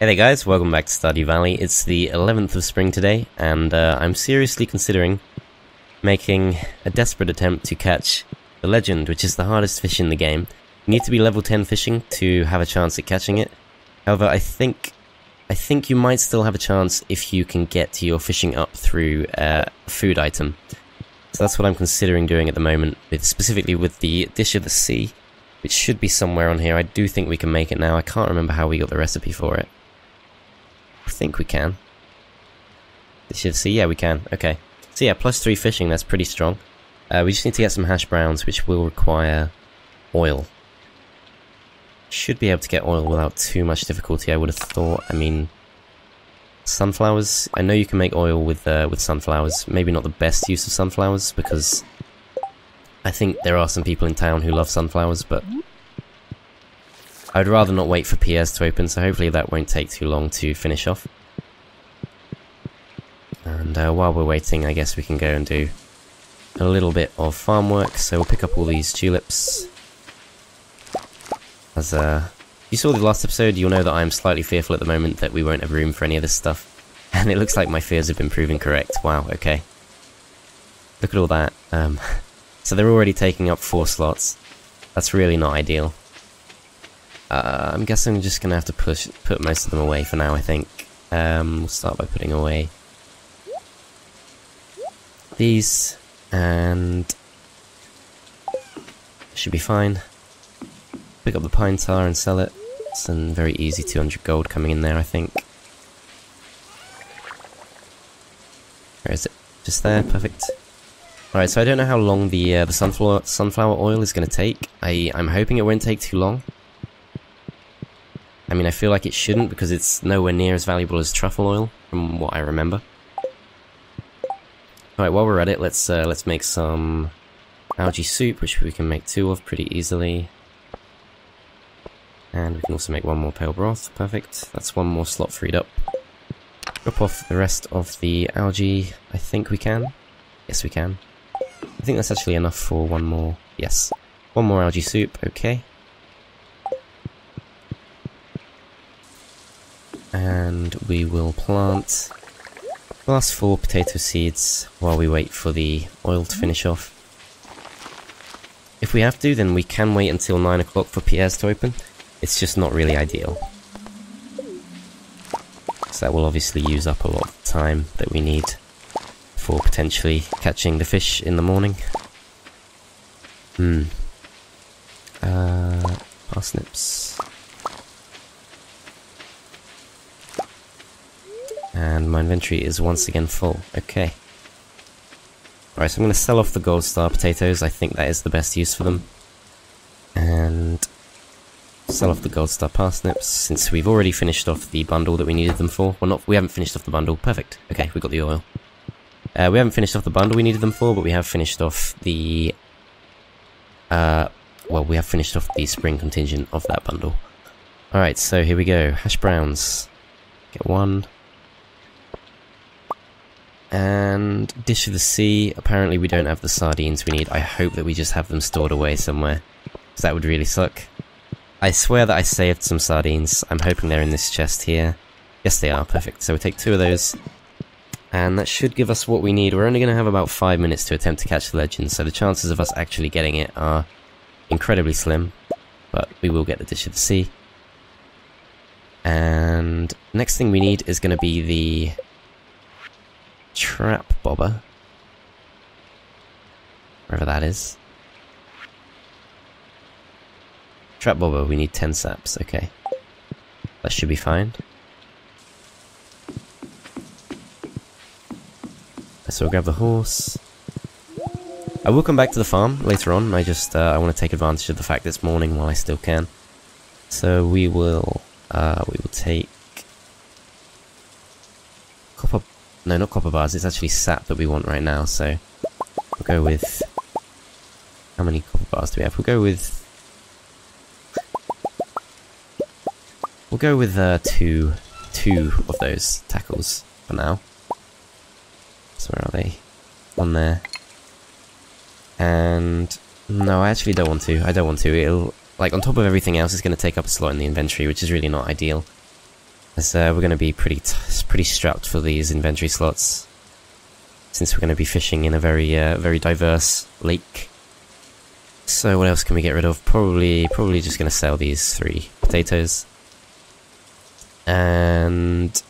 Hey there guys, welcome back to Stardew Valley. It's the 11th of spring today, and I'm seriously considering making a desperate attempt to catch the legend, which is the hardest fish in the game. You need to be level 10 fishing to have a chance at catching it. However, I think you might still have a chance if you can get your fishing up through a food item. So that's what I'm considering doing at the moment, specifically with the Dish of the Sea, which should be somewhere on here. I do think we can make it now. I can't remember how we got the recipe for it. I think we can. Dish of the Sea, yeah we can, okay. So yeah, +3 fishing, that's pretty strong. We just need to get some hash browns, which will require oil. Should be able to get oil without too much difficulty, I would have thought. I mean, sunflowers, I know you can make oil with sunflowers. Maybe not the best use of sunflowers, because I think there are some people in town who love sunflowers, but I'd rather not wait for PS to open, so hopefully that won't take too long to finish off. And while we're waiting, I guess we can go and do a little bit of farm work. So we'll pick up all these tulips. As you saw the last episode, you'll know that I'm slightly fearful at the moment that we won't have room for any of this stuff. And it looks like my fears have been proven correct. Wow, okay. Look at all that. So they're already taking up 4 slots. That's really not ideal. I'm guessing I'm just going to have to put most of them away for now, I think. We'll start by putting away these, and should be fine. Pick up the pine tar and sell it. It's a very easy 200 gold coming in there, I think. Where is it? Just there, perfect. Alright, so I don't know how long the sunflower oil is going to take. I'm hoping it won't take too long. I mean, I feel like it shouldn't, because it's nowhere near as valuable as truffle oil, from what I remember. Alright, while we're at it, let's make some algae soup, which we can make 2 of pretty easily. And we can also make 1 more pale broth, perfect. That's 1 more slot freed up. Drop off the rest of the algae, I think we can. Yes, we can. I think that's actually enough for 1 more, yes. 1 more algae soup, okay. And we will plant the last 4 potato seeds while we wait for the oil to finish off. If we have to, then we can wait until 9 o'clock for PS to open. It's just not really ideal. So that will obviously use up a lot of time that we need for potentially catching the fish in the morning. Parsnips. And my inventory is once again full. Okay. Alright, so I'm going to sell off the gold star potatoes. I think that is the best use for them. And sell off the gold star parsnips, since we've already finished off the bundle that we needed them for. Well, we haven't finished off the bundle. Perfect. Okay, we got the oil. We haven't finished off the bundle we needed them for, but we have finished off the... well, we have finished off the spring contingent of that bundle. Alright, so here we go. Hash browns. Get 1. And Dish of the Sea, apparently we don't have the sardines we need. I hope that we just have them stored away somewhere, because that would really suck. I swear that I saved some sardines. I'm hoping they're in this chest here. Yes, they are. Perfect. So we'll take 2 of those, and that should give us what we need. We're only going to have about 5 minutes to attempt to catch the legend, so the chances of us actually getting it are incredibly slim, but we will get the Dish of the Sea. And next thing we need is going to be the trap bobber, wherever that is. Trap bobber, we need 10 saps, okay. That should be fine. So we'll grab the horse. I will come back to the farm later on. I want to take advantage of the fact that it's morning while I still can. So we will take copper. No, not copper bars, it's actually sap that we want right now, so we'll go with... How many copper bars do we have? We'll go with 2 of those tackles for now. So where are they? 1 there. And... no, I actually don't want to. I don't want to. It'll... like, on top of everything else, it's going to take up a slot in the inventory, which is really not ideal. as we're going to be pretty strapped for these inventory slots, since we're going to be fishing in a very diverse lake. So what else can we get rid of? Probably just going to sell these 3 potatoes. And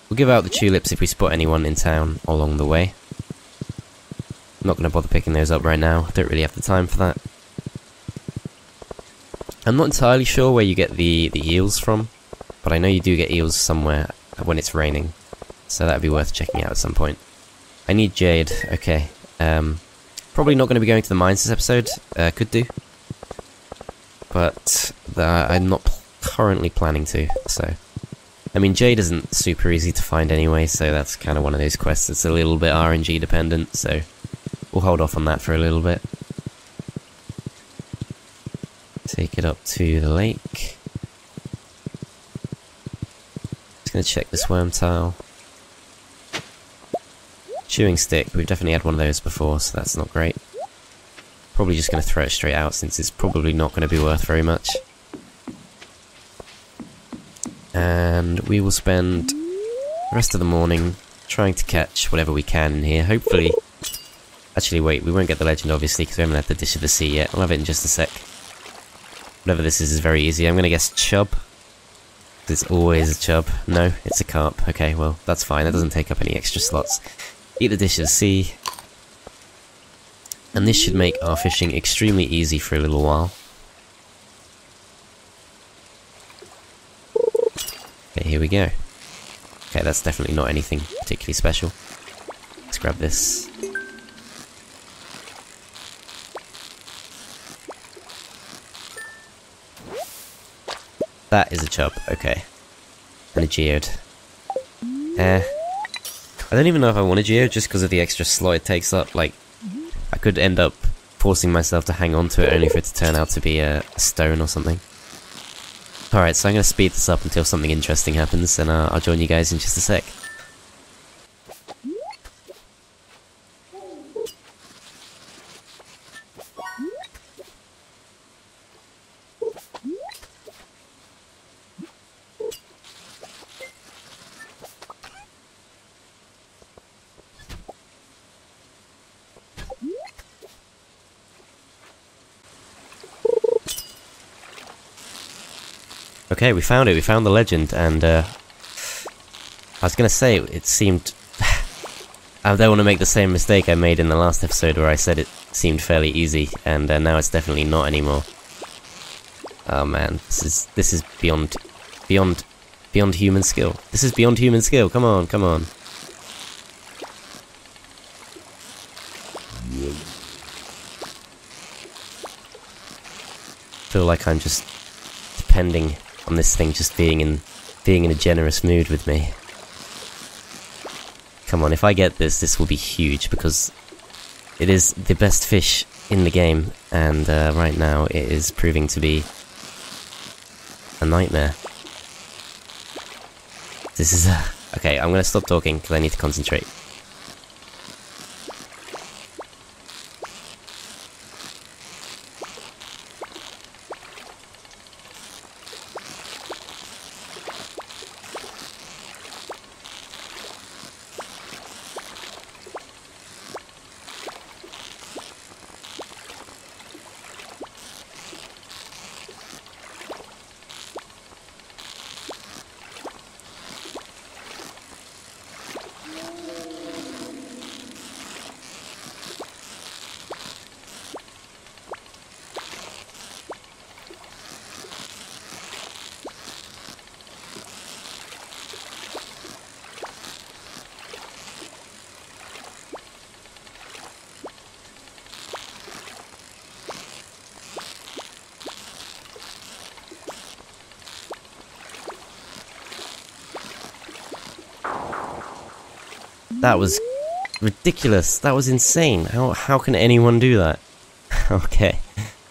we'll give out the tulips if we spot anyone in town along the way. I'm not going to bother picking those up right now, don't really have the time for that. I'm not entirely sure where you get the eels from, but I know you do get eels somewhere when it's raining, so that'd be worth checking out at some point. I need jade, okay. Probably not going to be going to the mines this episode, could do. But I'm not currently planning to, so... I mean, jade isn't super easy to find anyway, so that's kind of one of those quests that's a little bit RNG dependent, so we'll hold off on that for a little bit. Take it up to the lake. Just gonna check this worm tile. Chewing stick, we've definitely had one of those before, so that's not great. Probably just gonna throw it straight out since it's probably not gonna be worth very much. And we will spend the rest of the morning trying to catch whatever we can in here, hopefully. Actually wait, we won't get the legend obviously because we haven't had the dish of the sea yet. I'll have it in just a sec. Whatever this is very easy. I'm gonna guess chub. It's always a chub. No, it's a carp. Okay, well, that's fine. That doesn't take up any extra slots. Eat the dish of the sea. And this should make our fishing extremely easy for a little while. Okay, here we go. Okay, that's definitely not anything particularly special. Let's grab this. That is a chub, okay. And a geode. I don't even know if I want a geode just because of the extra slot it takes up. Like, I could end up forcing myself to hang on to it only for it to turn out to be a stone or something. Alright, so I'm going to speed this up until something interesting happens, and I'll join you guys in just a sec. Okay, we found it. We found the legend, and I was gonna say it seemed. I don't want to make the same mistake I made in the last episode where I said it seemed fairly easy, and now it's definitely not anymore. Oh man, this is beyond human skill. This is beyond human skill. Come on, come on. Feel like I'm just depending on this thing just being in a generous mood with me. Come on, if I get this, this will be huge because it is the best fish in the game, and right now it is proving to be a nightmare. This is okay, I'm gonna stop talking because I need to concentrate. That was ridiculous. That was insane. How can anyone do that? Okay,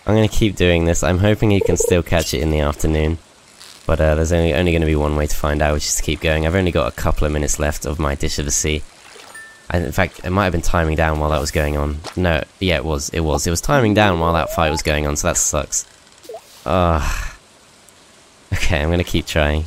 I'm gonna keep doing this. I'm hoping you can still catch it in the afternoon, but there's only going to be one way to find out, which is to keep going. I've only got a couple of minutes left of my dish of the sea. In fact, it might have been timing down while that was going on. No, yeah, it was. It was timing down while that fight was going on, so that sucks. Okay, I'm gonna keep trying.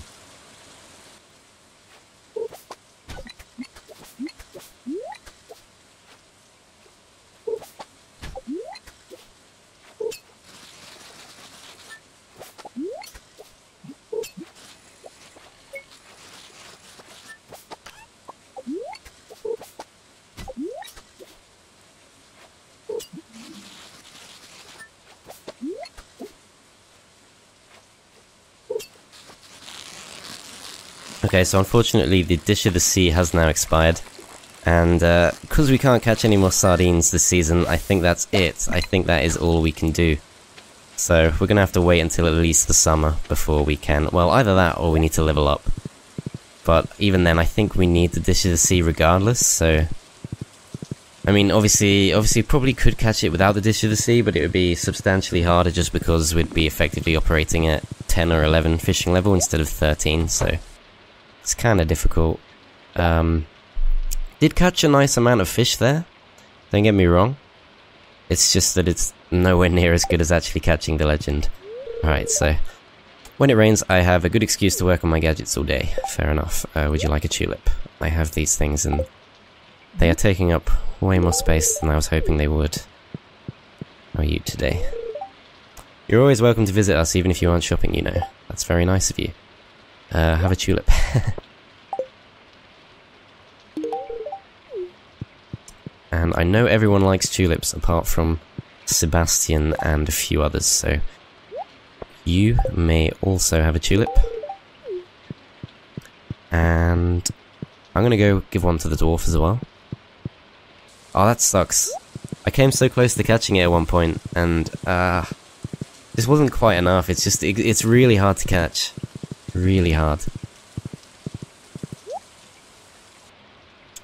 Okay, so unfortunately the Dish of the Sea has now expired. And because we can't catch any more sardines this season, I think that's it. I think that is all we can do. So we're gonna have to wait until at least the summer before we can... Well, either that or we need to level up. But even then, I think we need the Dish of the Sea regardless, so... I mean, obviously probably could catch it without the Dish of the Sea, but it would be substantially harder just because we'd be effectively operating at 10 or 11 fishing level instead of 13, so... It's kinda difficult. Did catch a nice amount of fish there, don't get me wrong. It's just that it's nowhere near as good as actually catching the legend. Alright, so... When it rains, I have a good excuse to work on my gadgets all day. Fair enough. Would you like a tulip? I have these things and they are taking up way more space than I was hoping they would. How are you today? You're always welcome to visit us even if you aren't shopping, you know. That's very nice of you. Have a tulip. And I know everyone likes tulips apart from Sebastian and a few others, so you may also have a tulip. And I'm gonna go give one to the dwarf as well. Oh, that sucks. I came so close to catching it at one point, and this wasn't quite enough. It's just, it's really hard to catch. Really hard.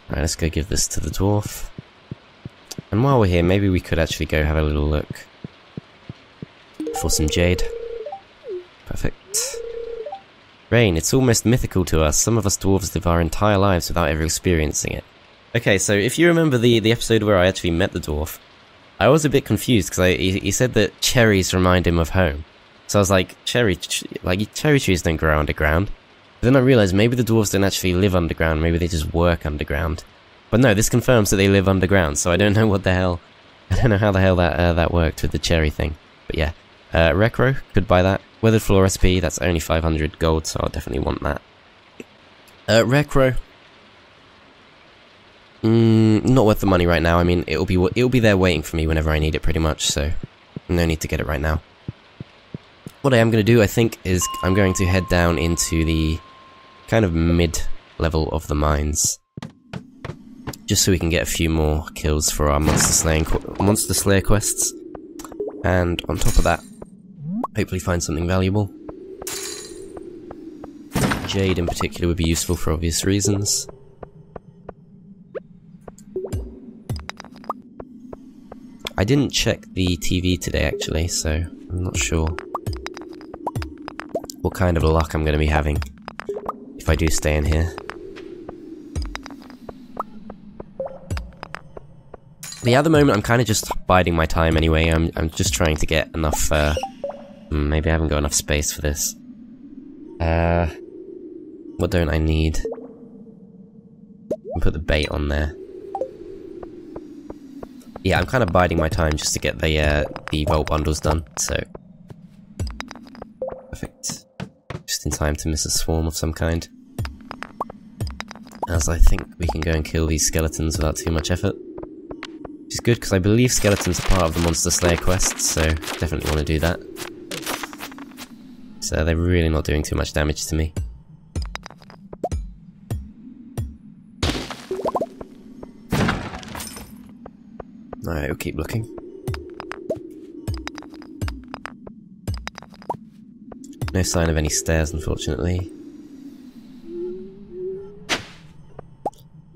Alright, let's go give this to the dwarf. And while we're here, maybe we could actually go have a little look for some jade. Perfect. Rain, it's almost mythical to us. Some of us dwarves live our entire lives without ever experiencing it. Okay, so if you remember the episode where I actually met the dwarf, I was a bit confused because he said that cherries remind him of home. So I was like, cherry trees don't grow underground. But then I realized maybe the dwarves don't actually live underground, maybe they just work underground. But no, this confirms that they live underground, so I don't know what the hell... I don't know how the hell that worked with the cherry thing. But yeah, Recro, could buy that. Weathered floor recipe, that's only 500 gold, so I'll definitely want that. Recro... not worth the money right now. I mean, it'll be there waiting for me whenever I need it pretty much, so no need to get it right now. What I am going to do, I think, is I'm going to head down into the kind of mid-level of the mines. Just so we can get a few more kills for our monster slayer quests. And on top of that, hopefully find something valuable. Jade in particular would be useful for obvious reasons. I didn't check the TV today actually, so I'm not sure what kind of luck I'm going to be having if I do stay in here. But yeah, at the moment I'm kind of just biding my time anyway. I'm just trying to get enough, maybe I haven't got enough space for this. What don't I need? I'll put the bait on there. Yeah, I'm kind of biding my time just to get the vault bundles done, so... Perfect. Just in time to miss a swarm of some kind. As I think we can go and kill these skeletons without too much effort. Which is good, because I believe skeletons are part of the Monster Slayer quests, so definitely want to do that. So they're really not doing too much damage to me. Alright, we'll keep looking. No sign of any stairs, unfortunately.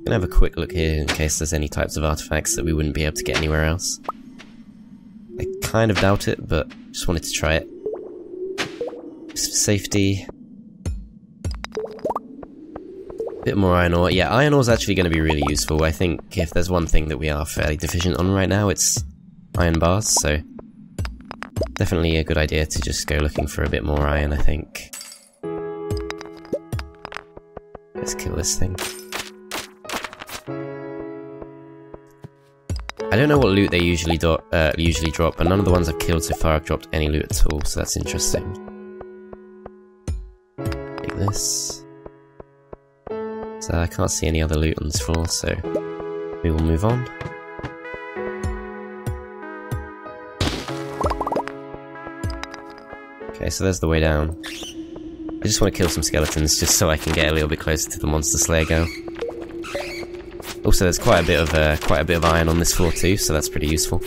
Gonna have a quick look here in case there's any types of artifacts that we wouldn't be able to get anywhere else. I kind of doubt it, but just wanted to try it. Just for safety. Bit more iron ore. Yeah, iron ore is actually going to be really useful. I think if there's one thing that we are fairly deficient on right now, it's iron bars, so definitely a good idea to just go looking for a bit more iron, I think. Let's kill this thing. I don't know what loot they usually drop, but none of the ones I've killed so far have dropped any loot at all, so that's interesting. Take this. So I can't see any other loot on this floor, so we will move on. Okay, so there's the way down. I just want to kill some skeletons just so I can get a little bit closer to the monster slayer girl. Also, there's quite a bit of iron on this floor too, so that's pretty useful.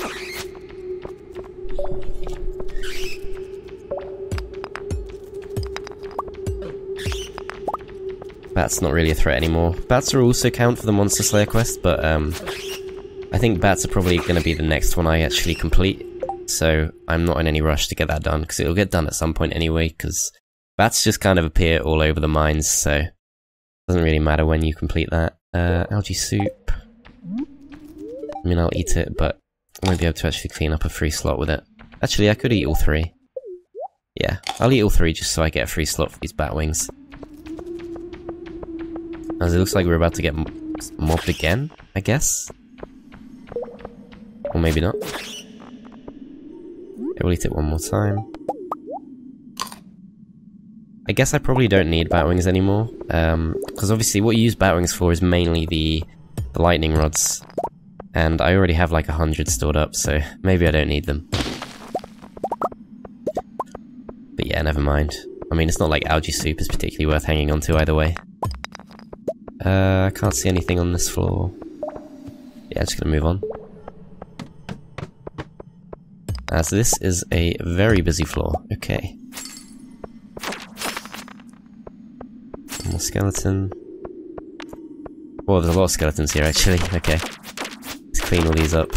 Bats not really a threat anymore. Bats are also count for the monster slayer quest, but I think bats are probably going to be the next one I actually complete. So I'm not in any rush to get that done, because it'll get done at some point anyway, because bats just kind of appear all over the mines, so it doesn't really matter when you complete that. Algae soup. I mean, I'll eat it, but I won't be able to actually clean up a free slot with it. Actually, I could eat all 3. Yeah, I'll eat all 3 just so I get a free slot for these bat wings. As it looks like we're about to get mobbed again, I guess? Or maybe not. We'll eat it one more time. I guess I probably don't need batwings anymore, because obviously what you use batwings for is mainly the lightning rods, and I already have like 100 stored up, so maybe I don't need them. But yeah, never mind. I mean, it's not like algae soup is particularly worth hanging on to either way. I can't see anything on this floor. Yeah, just gonna move on. So this is a very busy floor. Okay. One more skeleton. Oh, there's a lot of skeletons here actually. Okay. Let's clean all these up.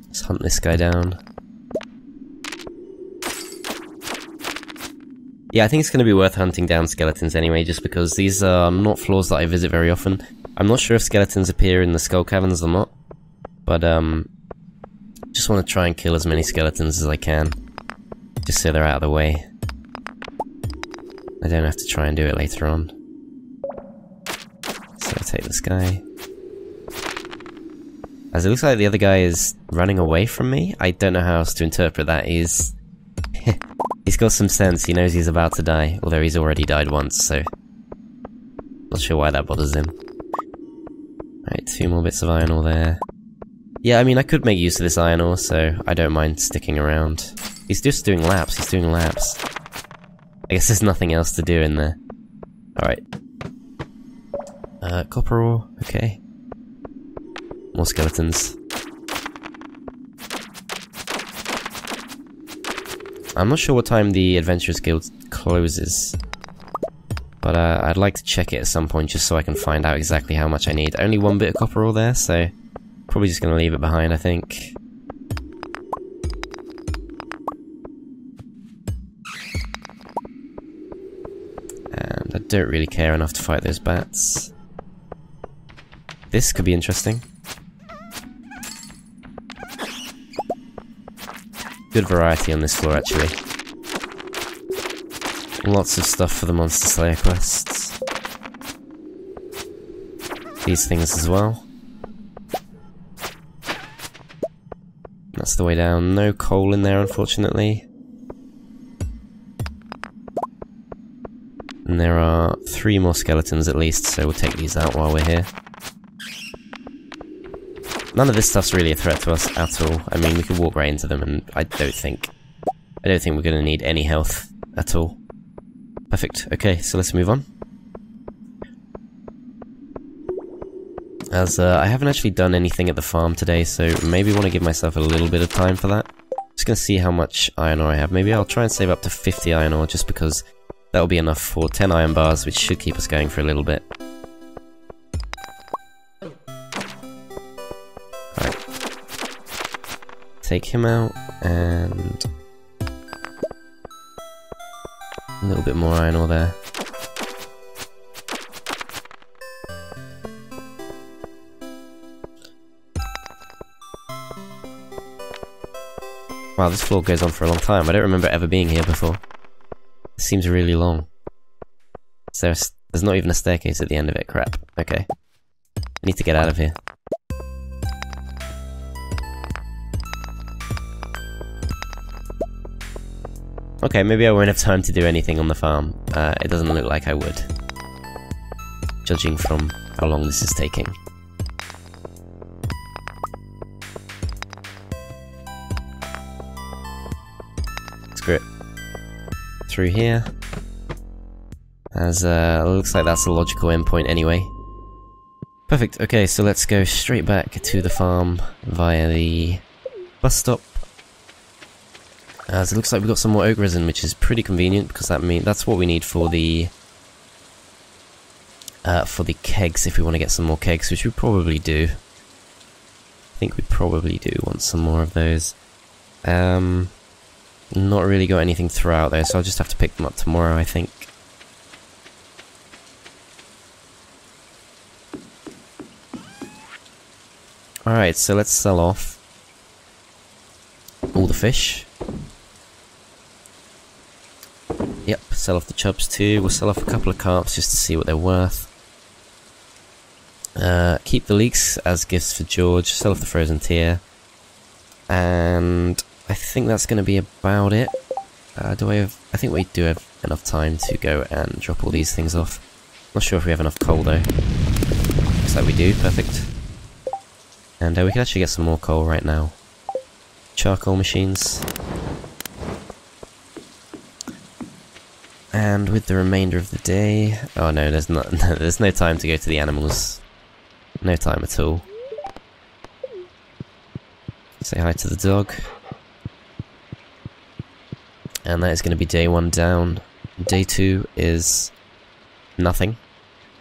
Let's hunt this guy down. Yeah, I think it's going to be worth hunting down skeletons anyway, just because these are not floors that I visit very often. I'm not sure if skeletons appear in the skull caverns or not, but just want to try and kill as many skeletons as I can, just so they're out of the way. I don't have to try and do it later on. So I'll take this guy. As it looks like the other guy is running away from me, I don't know how else to interpret that. He's got some sense, he knows he's about to die, although he's already died once, so not sure why that bothers him. Right, 2 more bits of iron ore there. Yeah, I mean, I could make use of this iron ore, so I don't mind sticking around. He's just doing laps, he's doing laps. I guess there's nothing else to do in there. Alright. Copper ore, okay. More skeletons. I'm not sure what time the Adventurers Guild closes, but I'd like to check it at some point just so I can find out exactly how much I need. Only 1 bit of copper ore there, so probably just going to leave it behind, I think. And I don't really care enough to fight those bats. This could be interesting. Good variety on this floor, actually. Lots of stuff for the Monster Slayer quests. These things as well. That's the way down. No coal in there, unfortunately. And there are 3 more skeletons at least, so we'll take these out while we're here. None of this stuff's really a threat to us at all. I mean, we could walk right into them, and I don't think we're going to need any health at all. Perfect. Okay, so let's move on. As I haven't actually done anything at the farm today, so maybe want to give myself a little bit of time for that. Just gonna see how much iron ore I have. Maybe I'll try and save up to 50 iron ore, just because that'll be enough for 10 iron bars, which should keep us going for a little bit. Take him out, and a little bit more iron ore there. Wow, this floor goes on for a long time. I don't remember ever being here before. It seems really long. There's not even a staircase at the end of it. Crap. Okay. I need to get out of here. Okay, maybe I won't have time to do anything on the farm. It doesn't look like I would, judging from how long this is taking. through here. As looks like that's a logical endpoint anyway. Perfect, okay, so let's go straight back to the farm via the bus stop. As it looks like we've got some more oak resin, which is pretty convenient because that's what we need for the kegs if we want to get some more kegs, which we probably do. I think we probably do want some more of those. Not really got anything throughout there, so I'll just have to pick them up tomorrow, I think. Alright, so let's sell off all the fish. Yep, sell off the chubs too. We'll sell off a couple of carps just to see what they're worth. Keep the leeks as gifts for George. Sell off the frozen tier. And I think that's going to be about it. I think we do have enough time to go and drop all these things off. Not sure if we have enough coal though. Looks like we do, perfect. And we can actually get some more coal right now. Charcoal machines. And with the remainder of the day... Oh no, there's no time to go to the animals. No time at all. Say hi to the dog. And that is going to be day 1 down. Day 2 is nothing.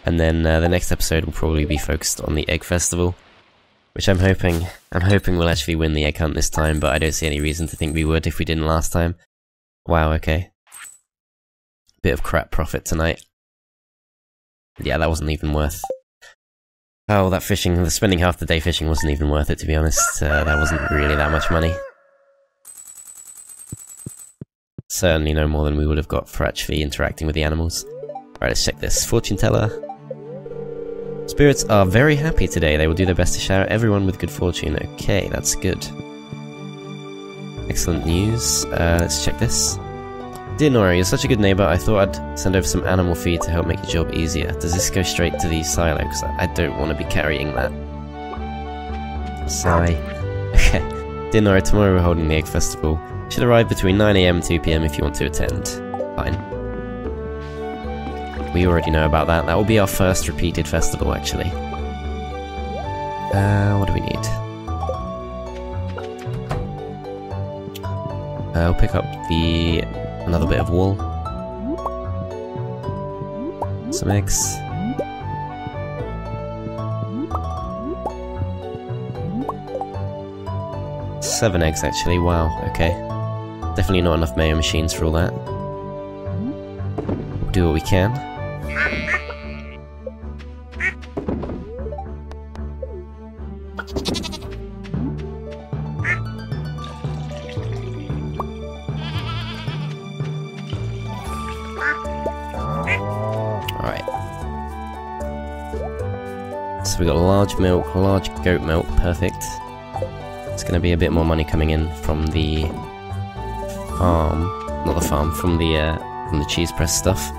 And then the next episode will probably be focused on the egg festival. Which I'm hoping we'll actually win the egg hunt this time, but I don't see any reason to think we would if we didn't last time. Wow, okay. Bit of crap profit tonight. Yeah, that wasn't even worth... Oh, that fishing, spending half the day fishing wasn't even worth it, to be honest. That wasn't really that much money. Certainly no more than we would have got for actually interacting with the animals. Alright, let's check this. Fortune teller. Spirits are very happy today. They will do their best to shower everyone with good fortune. Okay, that's good. Excellent news. Let's check this. Dear Nora, you're such a good neighbour, I thought I'd send over some animal feed to help make your job easier. Does this go straight to the silo? Because I don't want to be carrying that. Sigh. Okay. Dear Nora, tomorrow we're holding the egg festival. You should arrive between 9 AM and 2 PM if you want to attend. Fine. We already know about that. That will be our first repeated festival, actually. What do we need? I'll pick up another bit of wool. Some eggs. Seven eggs, actually. Wow, okay. Definitely not enough mayo machines for all that. We'll do what we can. So we got large milk, large goat milk, perfect. It's going to be a bit more money coming in from the farm, not the farm, from the cheese press stuff.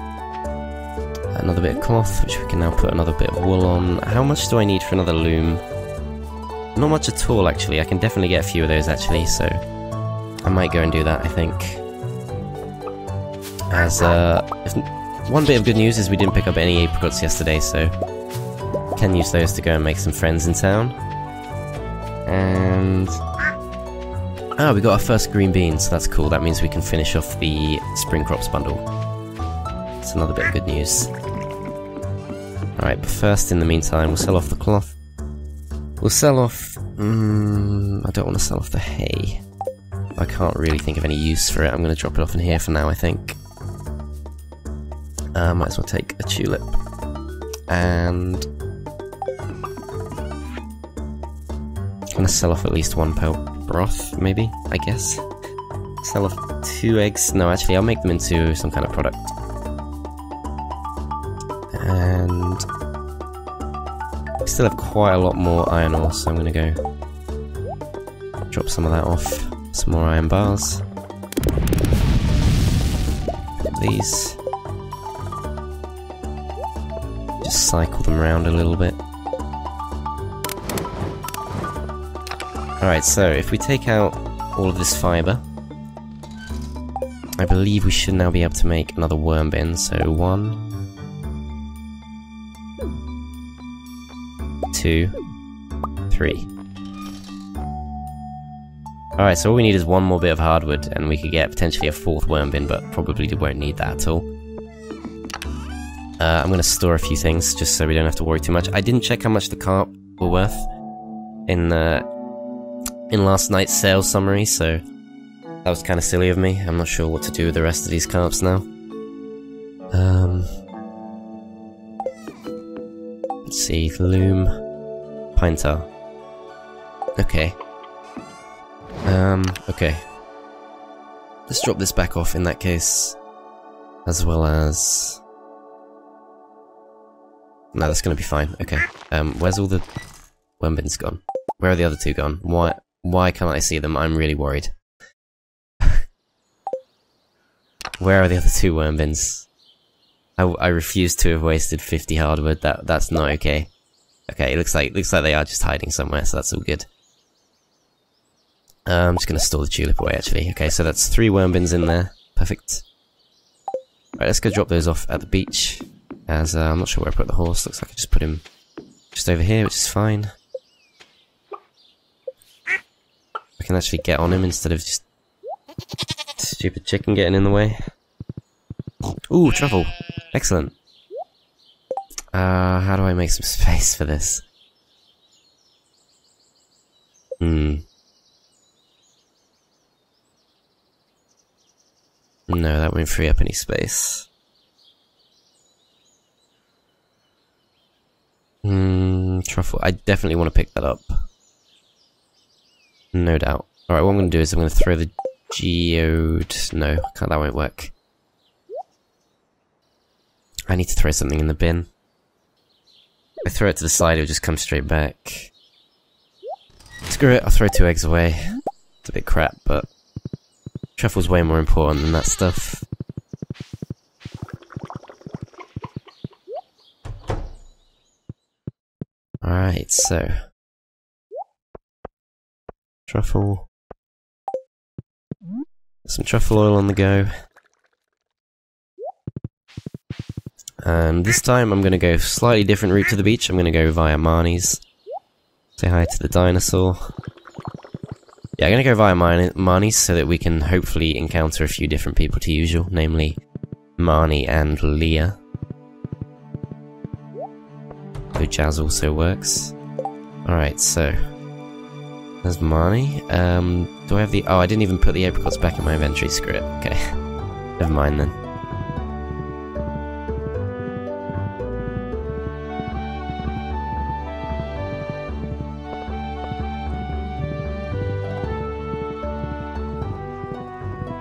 Another bit of cloth, which we can now put another bit of wool on. How much do I need for another loom? Not much at all, actually. I can definitely get a few of those, actually, so I might go and do that, I think. As, one bit of good news is we didn't pick up any apricots yesterday, so can use those to go and make some friends in town. And we got our first green beans, so that's cool. That means we can finish off the spring crops bundle. That's another bit of good news. Alright, but first, in the meantime, we'll sell off the cloth. We'll sell off... I don't want to sell off the hay. I can't really think of any use for it. I'm going to drop it off in here for now, I think. Might as well take a tulip. And I'm going to sell off at least one pelt broth, maybe, I guess. Sell off 2 eggs. No, actually, I'll make them into some kind of product. And we still have quite a lot more iron ore, so I'm going to go drop some of that off. Some more iron bars. These. Just cycle them around a little bit. Alright, so if we take out all of this fibre, I believe we should now be able to make another worm bin, so 1, 2, 3. Alright, so all we need is one more bit of hardwood, and we could get potentially a 4th worm bin, but probably won't need that at all. I'm gonna store a few things, just so we don't have to worry too much. I didn't check how much the carp were worth in last night's sales summary, so that was kind of silly of me. I'm not sure what to do with the rest of these carps now. Let's see, loom, pine tar. Okay. Okay. Let's drop this back off in that case, as well as... No, that's gonna be fine. Okay. Where's all the worm bins gone? Where are the other 2 gone? Why can't I see them? I'm really worried. Where are the other 2 worm bins? I refuse to have wasted 50 hardwood. That's not okay. Okay, it looks like they are just hiding somewhere, so that's all good. I'm just gonna store the tulip away, actually. Okay, so that's 3 worm bins in there. Perfect. Right, let's go drop those off at the beach. As I'm not sure where I put the horse. Looks like I just put him just over here, which is fine. I can actually get on him instead of just stupid chicken getting in the way. Ooh, truffle. Excellent. How do I make some space for this? No, that won't free up any space. Truffle. I definitely want to pick that up. No doubt. Alright, what I'm going to do is I'm going to throw the geode... No, that won't work. I need to throw something in the bin. If I throw it to the side, it'll just come straight back. Screw it, I'll throw 2 eggs away. It's a bit crap, but... Truffle's way more important than that stuff. Alright, so... Truffle. Some truffle oil on the go. And this time I'm going to go slightly different route to the beach. I'm going to go via Marnie's. Say hi to the dinosaur. Yeah, I'm going to go via Marnie's so that we can hopefully encounter a few different people to usual, namely Marnie and Leah. Though Jazz also works. Alright, so... There's Marnie. Do I have the... Oh, I didn't even put the apricots back in my inventory. Screw it. Okay. Never mind then.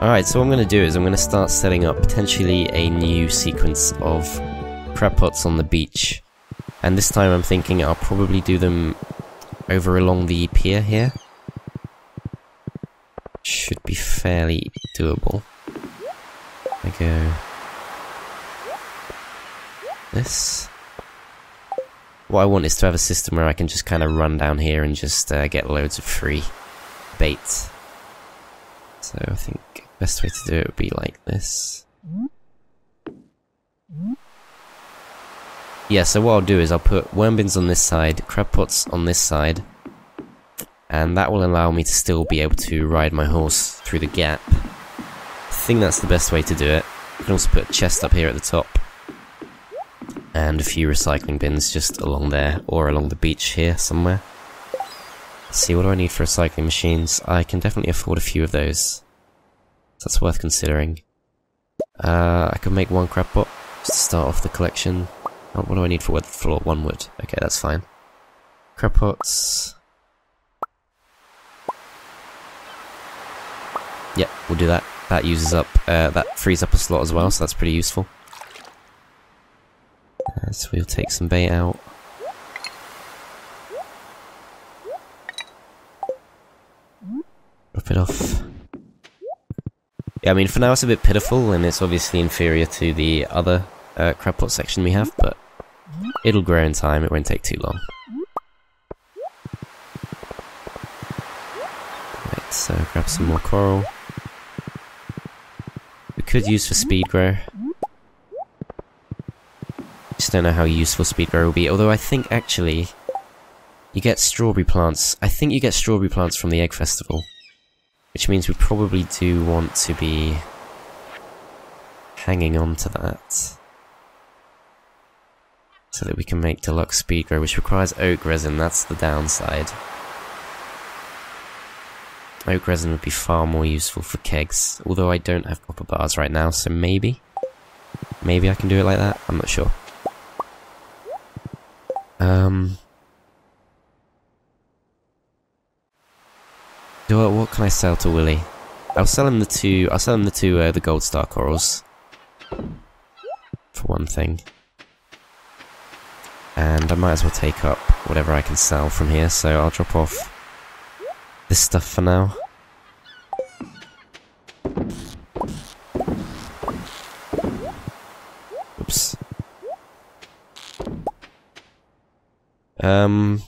Alright, so what I'm going to do is I'm going to start setting up potentially a new sequence of crab pots on the beach. And this time I'm thinking I'll probably do them over along the pier here. Should be fairly doable. I go... this. What I want is to have a system where I can just kind of run down here and just get loads of free bait. So I think the best way to do it would be like this. Yeah, so what I'll do is I'll put worm bins on this side, crab pots on this side, and that will allow me to still be able to ride my horse through the gap. I think that's the best way to do it. You can also put a chest up here at the top, and a few recycling bins just along there, or along the beach here somewhere. Let's see, what do I need for recycling machines? I can definitely afford a few of those. So that's worth considering. I could make 1 crab pot, just to start off the collection. What do I need for wood? Floor? 1 wood. Okay, that's fine. Crab pots. Yep, we'll do that. That uses up, that frees up a slot as well, so that's pretty useful. So we'll take some bait out. Drop it off. Yeah, I mean, for now it's a bit pitiful, and it's obviously inferior to the other crab pot section we have, but it'll grow in time, it won't take too long. Right, so grab some more coral. could use for speed grow. Just don't know how useful speed grow will be, although I think actually you get strawberry plants. I think you get strawberry plants from the egg festival, which means we probably do want to be hanging on to that so that we can make deluxe speed grow, which requires oak resin. That's the downside. Oak resin would be far more useful for kegs, although I don't have copper bars right now, so maybe I can do it like that. I'm not sure. What can I sell to Willy? I'll sell him the two. The gold star corals, for one thing. And I might as well take up whatever I can sell from here. So I'll drop off this stuff for now. Oops. Can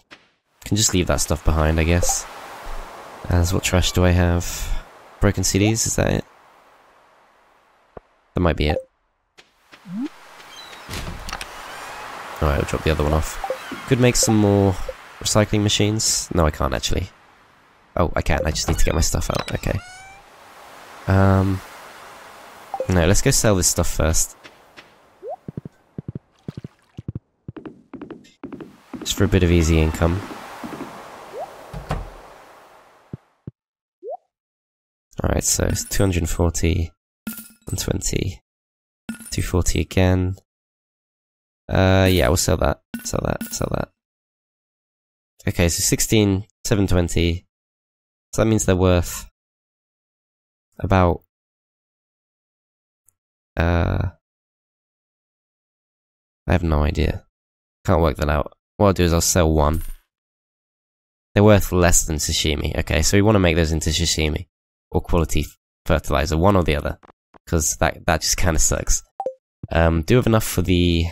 just leave that stuff behind, I guess. As what trash do I have? Broken CDs, is that it? That might be it. Alright, I'll drop the other one off. Could make some more recycling machines. No, I can't actually. Oh, I can. I just need to get my stuff out. Okay. No, let's go sell this stuff first. Just for a bit of easy income. Alright, so it's 240, 120, 240 again. Yeah, we'll sell that, sell that. Okay, so 16, 720. So that means they're worth about I have no idea. Can't work that out. What I'll do is I'll sell one. They're worth less than sashimi. Okay, so we want to make those into sashimi. Or quality fertilizer, one or the other. Because that just kind of sucks. Do have enough for the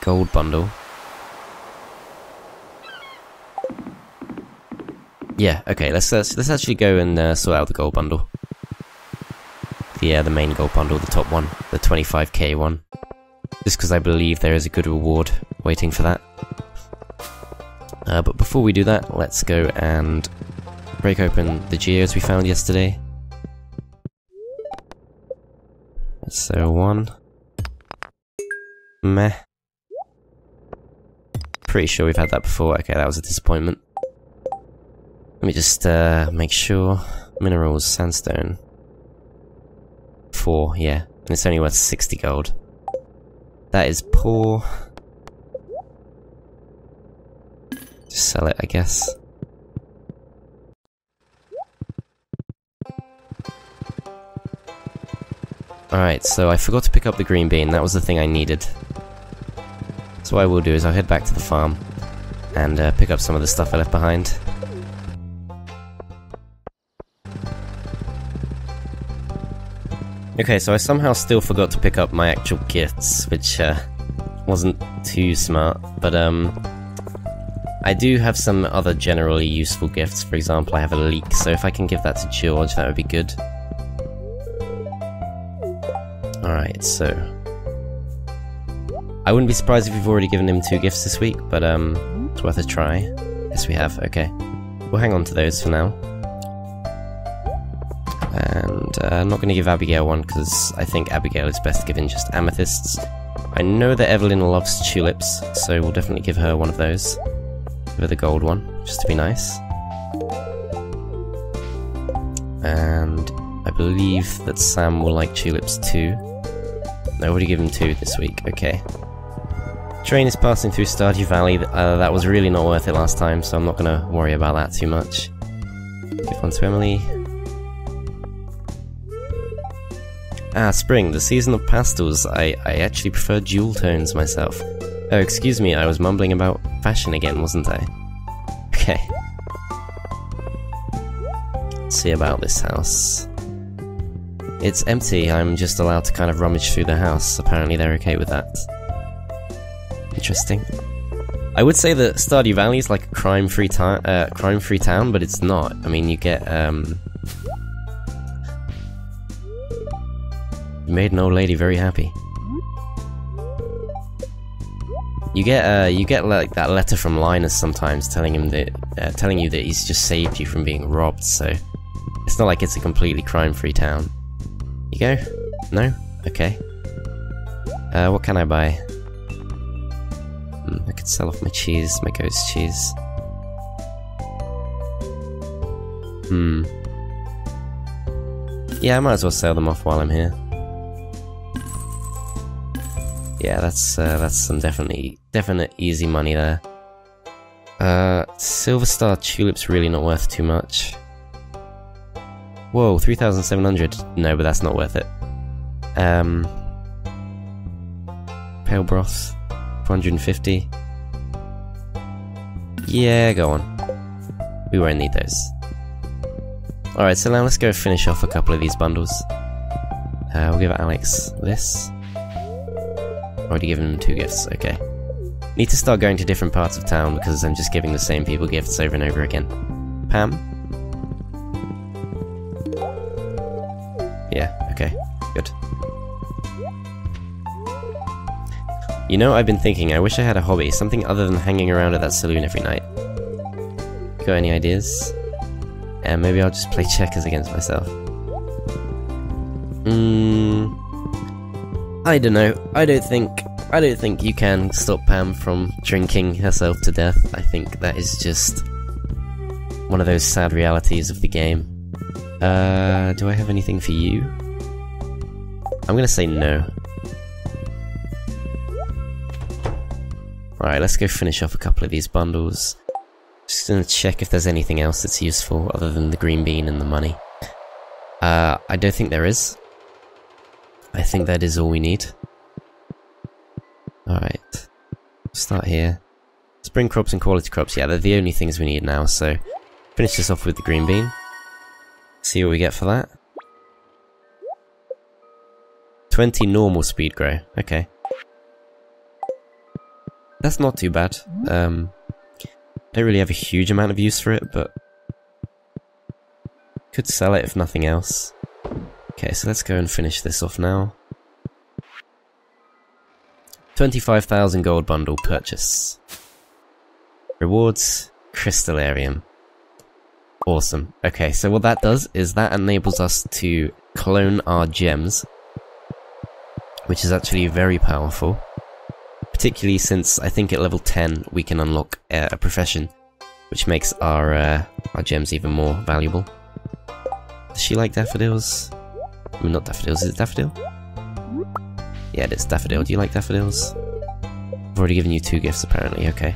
gold bundle. Yeah, okay, let's actually go and sort out the gold bundle. The main gold bundle, the top one, the 25k one. Just because I believe there is a good reward waiting for that. But before we do that, let's go and break open the geodes we found yesterday. So one. Meh. Pretty sure we've had that before. Okay, that was a disappointment. Let me just make sure. Minerals, sandstone. 4, yeah. And it's only worth 60 gold. That is poor. Just sell it, I guess. Alright, so I forgot to pick up the green bean. That was the thing I needed. So what I will do is I'll head back to the farm and pick up some of the stuff I left behind. Okay, so I somehow still forgot to pick up my actual gifts, which wasn't too smart, but I do have some other generally useful gifts. For example, I have a leek, so if I can give that to George, that would be good. Alright, so I wouldn't be surprised if we've already given him 2 gifts this week, but it's worth a try. Yes, we have. Okay, we'll hang on to those for now. And I'm not going to give Abigail one because I think Abigail is best given just amethysts. I know that Evelyn loves tulips, so we'll definitely give her one of those. Give her the gold one, just to be nice. And I believe that Sam will like tulips too. I already given him 2 this week. Okay. Train is passing through Stardew Valley. That was really not worth it last time, so I'm not going to worry about that too much. Give one to Emily. Ah, spring, the season of pastels. I actually prefer dual tones myself. Oh, excuse me, I was mumbling about fashion again, wasn't I? Okay. Let's see about this house. It's empty, I'm just allowed to kind of rummage through the house. Apparently they're okay with that. Interesting. I would say that Stardew Valley is like a crime-free town, but it's not. I mean, you get, made an old lady very happy. You get like that letter from Linus sometimes telling him that, telling you that he's just saved you from being robbed. So it's not like it's a completely crime-free town. You go? No? Okay. What can I buy? I could sell off my cheese, my goat's cheese. Yeah, I might as well sell them off while I'm here. Yeah, that's some definite easy money there. Silver Star Tulip's really not worth too much. Whoa, 3,700. No, but that's not worth it. Pale Broth, 450. Yeah, go on. We won't need those. Alright, so now let's go finish off a couple of these bundles. We'll give Alex this. Already given him 2 gifts, okay. Need to start going to different parts of town because I'm just giving the same people gifts over and over again. Pam? Yeah, okay, good. You know, I've been thinking, I wish I had a hobby, something other than hanging around at that saloon every night. Got any ideas? Maybe I'll just play checkers against myself. I don't know. I don't think you can stop Pam from drinking herself to death. I think that is just one of those sad realities of the game. Do I have anything for you? I'm gonna say no. Alright, let's go finish off a couple of these bundles. Just gonna check if there's anything else that's useful other than the green bean and the money. I don't think there is. I think that is all we need. Alright. Start here. Spring crops and quality crops, yeah, they're the only things we need now, so finish this off with the green bean. See what we get for that. 20 normal speed grow, okay. That's not too bad. Don't really have a huge amount of use for it, but could sell it if nothing else. Okay, so let's go and finish this off now. 25,000 gold bundle purchase. Rewards, Crystalarium. Awesome. Okay, so what that does is that enables us to clone our gems, which is actually very powerful. Particularly since I think at level 10 we can unlock a profession, which makes our gems even more valuable. Does she like daffodils? I mean, not daffodils, is it daffodil? Yeah, it is daffodil. Do you like daffodils? I've already given you 2 gifts apparently, okay.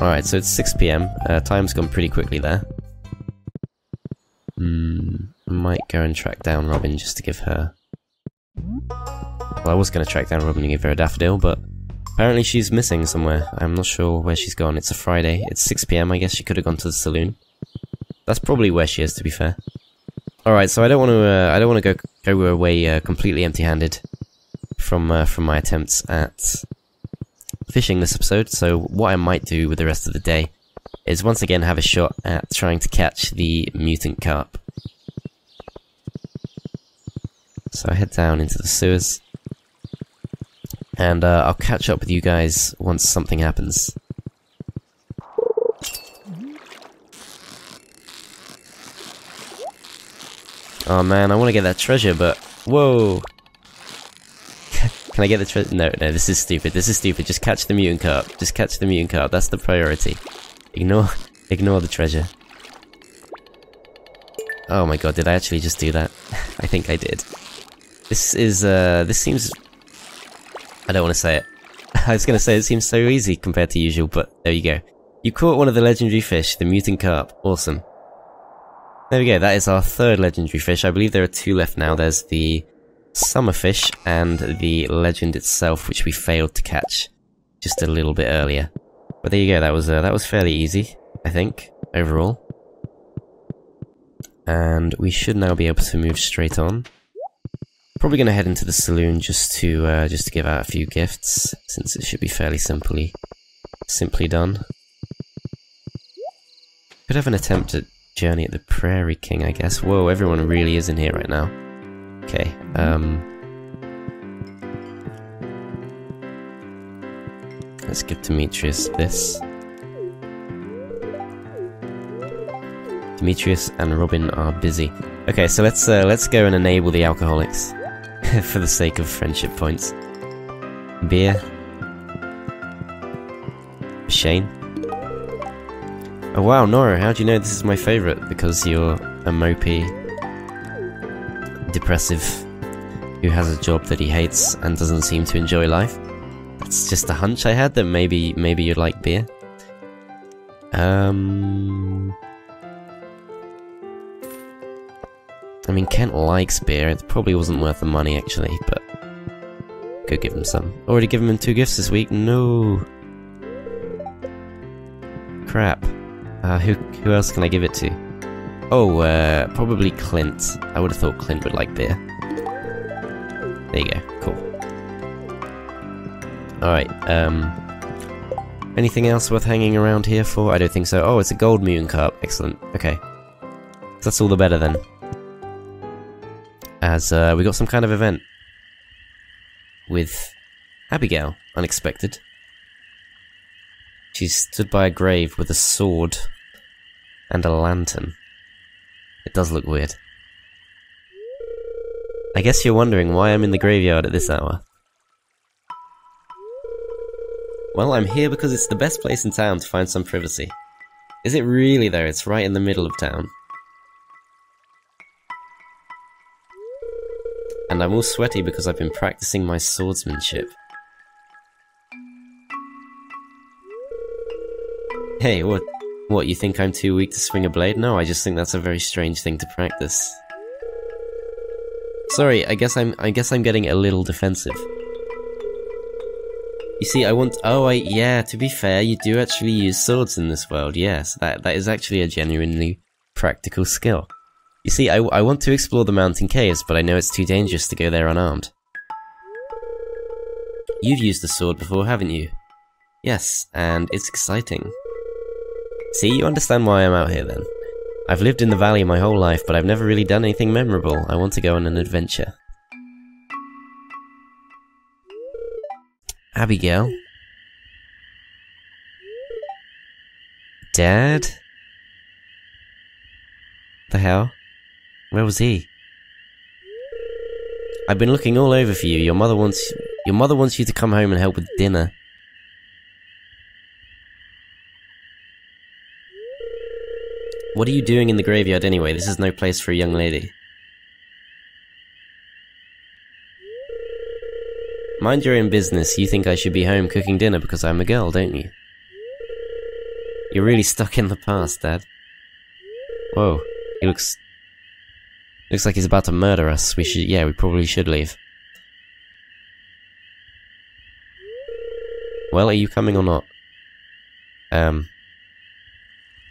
Alright, so it's 6 PM, time's gone pretty quickly there. I might go and track down Robin just to give her... Well, I was going to track down Robin and give her a daffodil, but apparently she's missing somewhere. I'm not sure where she's gone. It's a Friday. It's 6 PM. I guess she could have gone to the saloon. That's probably where she is, to be fair. All right, so I don't want to go away completely empty-handed from my attempts at fishing this episode. So what I might do with the rest of the day is once again have a shot at trying to catch the mutant carp. So I head down into the sewers, and I'll catch up with you guys once something happens. Oh man, I want to get that treasure, but... Whoa! Can I get the treasure? No, this is stupid. This is stupid. Just catch the mutant carp. Just catch the mutant carp. That's the priority. Ignore the treasure. Oh my god, did I actually just do that? I think I did. This seems... I don't want to say it. I was going to say it seems so easy compared to usual, but there you go. You caught one of the legendary fish, the mutant carp. Awesome. There we go, that is our 3rd legendary fish. I believe there are 2 left now. There's the summerfish and the legend itself, which we failed to catch just a little bit earlier. But there you go, that was fairly easy, I think, overall. And we should now be able to move straight on. Probably going to head into the saloon just to give out a few gifts, since it should be fairly simply done. Could have an attempt at Journey at the Prairie King, I guess. Whoa, everyone really is in here right now. Okay, let's give Demetrius this. Demetrius and Robin are busy. Okay, so let's go and enable the alcoholics for the sake of friendship points. Beer. Shane. Oh wow, Nora, how do you know this is my favourite? Because you're a mopey, depressive, who has a job that he hates and doesn't seem to enjoy life? That's just a hunch I had that maybe you'd like beer. I mean, Kent likes beer. It probably wasn't worth the money actually, but could give him some. Already given him 2 gifts this week. No. Crap. Who else can I give it to? Oh, probably Clint. I would have thought Clint would like beer. There you go. Cool. Alright, anything else worth hanging around here for? I don't think so. Oh, it's a gold Mutant Carp. Excellent. Okay. That's all the better then. As, we got some kind of event. With Abigail. Unexpected. She's stood by a grave with a sword and a lantern. It does look weird. I guess you're wondering why I'm in the graveyard at this hour. Well, I'm here because it's the best place in town to find some privacy. Is it really though? It's right in the middle of town. And I'm all sweaty because I've been practicing my swordsmanship. Hey, what, you think I'm too weak to swing a blade? No, I just think that's a very strange thing to practice. Sorry, I guess I'm getting a little defensive. You see, yeah, to be fair, you do actually use swords in this world, yes. That is actually a genuinely practical skill. You see, I want to explore the mountain caves, but I know it's too dangerous to go there unarmed. You've used a sword before, haven't you? Yes, and it's exciting. See, you understand why I'm out here then. I've lived in the valley my whole life, but I've never really done anything memorable. I want to go on an adventure. Abigail? Dad? The hell? Where was he? I've been looking all over for you. Your mother wants you to come home and help with dinner. What are you doing in the graveyard anyway? This is no place for a young lady. Mind your own business. You think I should be home cooking dinner because I'm a girl, don't you? You're really stuck in the past, Dad. Whoa, he looks like he's about to murder us. We probably should leave. Well, are you coming or not?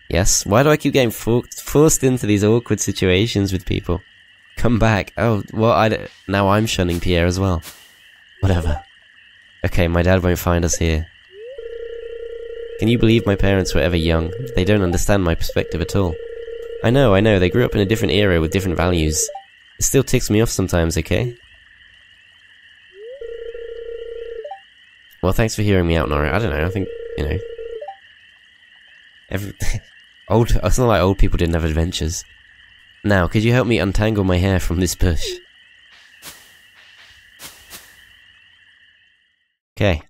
Yes? Why do I keep getting forced into these awkward situations with people? Come back. Oh, well, now I'm shunning Pierre as well. Whatever. Okay, my dad won't find us here. Can you believe my parents were ever young? They don't understand my perspective at all. I know, they grew up in a different era with different values. It still ticks me off sometimes, okay? Well, thanks for hearing me out, Nora. I don't know, I think, you know... It's not like old people didn't have adventures. Now, could you help me untangle my hair from this bush? Okay.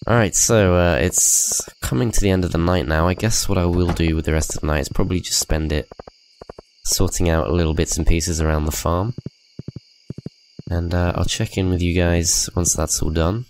Alright, so, it's coming to the end of the night now. I guess what I will do with the rest of the night is probably just spend it sorting out little bits and pieces around the farm. And, I'll check in with you guys once that's all done.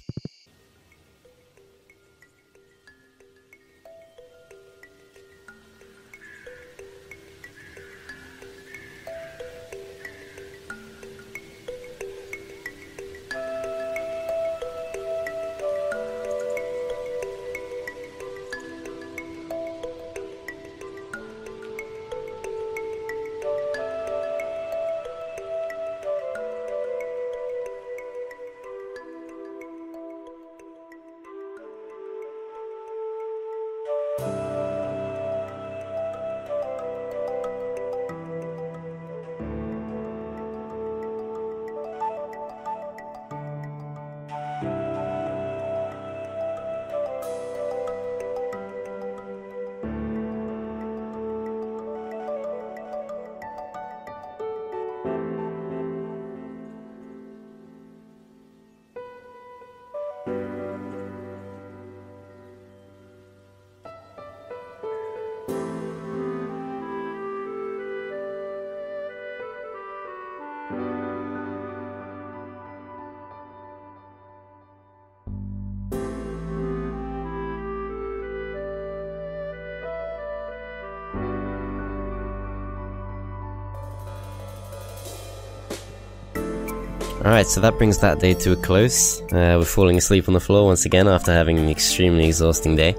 Alright, so that brings that day to a close. We're falling asleep on the floor once again after having an extremely exhausting day.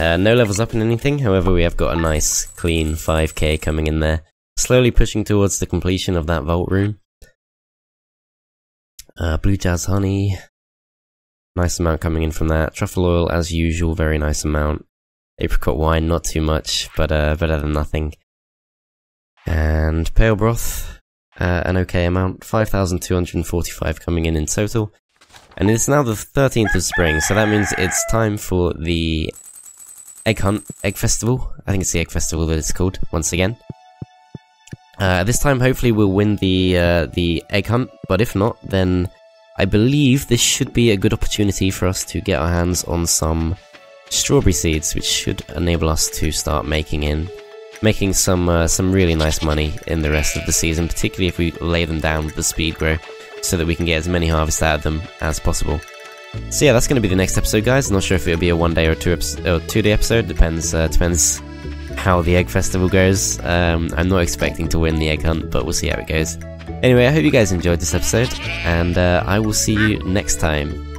No levels up in anything, however we have got a nice clean 5k coming in there. Slowly pushing towards the completion of that vault room. Blue Jazz Honey. Nice amount coming in from that. Truffle Oil, as usual, very nice amount. Apricot Wine, not too much, but better than nothing. And Pale Broth, an okay amount. 5,245 coming in total. And it's now the 13th of spring, so that means it's time for the Egg Hunt, Egg Festival. I think it's the Egg Festival that it's called, once again. This time, hopefully, we'll win the Egg Hunt, but if not, then I believe this should be a good opportunity for us to get our hands on some strawberry seeds, which should enable us to start making some really nice money in the rest of the season, particularly if we lay them down with the speed grow, so that we can get as many harvests out of them as possible. So yeah, that's going to be the next episode, guys. I'm not sure if it'll be a 1 day or 2 day episode. Depends how the Egg Festival goes. I'm not expecting to win the Egg Hunt, but we'll see how it goes. Anyway, I hope you guys enjoyed this episode, and I will see you next time.